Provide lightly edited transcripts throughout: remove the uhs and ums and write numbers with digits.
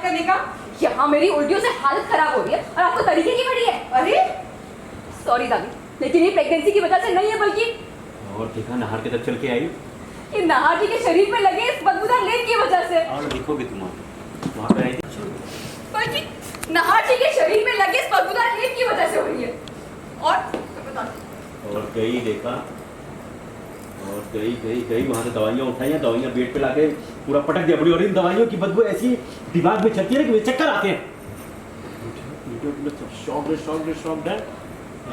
करने का? यहाँ मेरी उल्टियों से हालत खराब हो रही है और आपको तरीके की पड़ी है। अरे सॉरी दादी, लेकिन ये प्रेगनेंसी की वजह से नहीं है, बल्कि और देखा नहार के तक चल के आई। ये नहार जी के शरीर में लगे इस बदबूदार लेप की वजह से। और देखोगे तुम वहाँ पे आई थी। बल्कि नहार जी के शरीर में लगे इस बदबूदार लेप की वजह से हो रही है। और गई देखा, और गई वहाँ से दवाइयाँ उठाई, दवाइयाँ बेड पे लाके पूरा पटक दिया बड़ी। और इन दवाइयों की बदबू ऐसी दिमाग में चलती है कि चक्कर आते हैं। शॉक्ड है।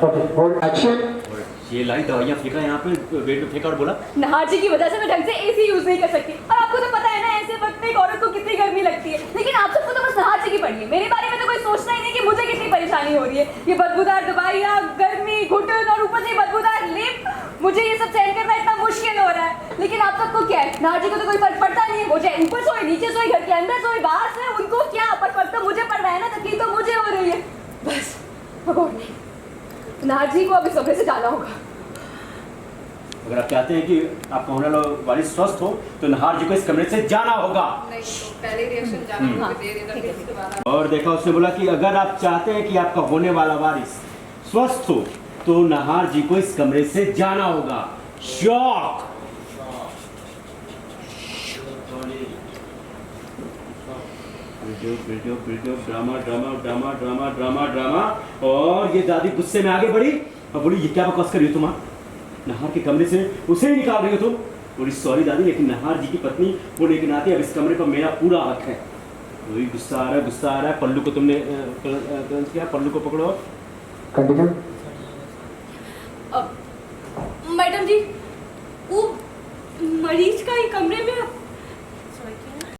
और ये लाई दवाइयाँ फेंका यहाँ पे बेड पे फेंका और बोला नहार जी की वजह से मैं ढंग से एसी यूज नहीं कर सकती। और आपको तो पता है ना ऐसे वक्त में एक औरत को कितनी गर्मी लगती है। लेकिन आप सबको तो बस नहार जी की पड़ी है, मेरे बारे में तो कोई सोचना ही नहीं कि मुझे कितनी परेशानी हो रही है। ये बदबूदार दवाइयाँ, गर्मी, घुटन और ऊपर से बदबूदार लिप, मुझे ये सब सहन करना इतना मुश्किल हो रहा है। लेकिन आप सबको क्या है, नहार जी को तो कोई फर्क पड़ता नहीं है। वो चाहे ऊपर सोए, नीचे सोए, घर के अंदर सोए, बाहर सोए, उनको क्या फर्क तो मुझे पड़ रहा है ना। तकलीफ तो मुझे हो रही है बस। नहार जी को अब इस कमरे से जाना होगा। अगर आप चाहते हैं कि आपका होने वाला वारिस स्वस्थ हो तो नहार जी को इस कमरे से जाना होगा। नहीं तो पहले रिएक्शन जाना होगा। और देखा उसने बोला कि अगर आप चाहते हैं कि आपका होने वाला वारिस स्वस्थ हो तो नहार जी को इस कमरे से जाना होगा। शॉक। Video drama. और ये दादी गुस्से में आगे बढ़ी और बोली ये क्या बकवास कर रही हो तुम? नहार के कमरे से उसे ही निकाल रही हो तुम? बोली सॉरी दादी, लेकिन नहार जी की पत्नी होने के नाते अब इस कमरे पर मेरा पूरा हक है। वही गुस्सा आ रहा है। पल्लू को तुमने किया, पल्लू को पकड़ो। कंटिन्यू। मैडम जी, वो मरीज का ही कमरे में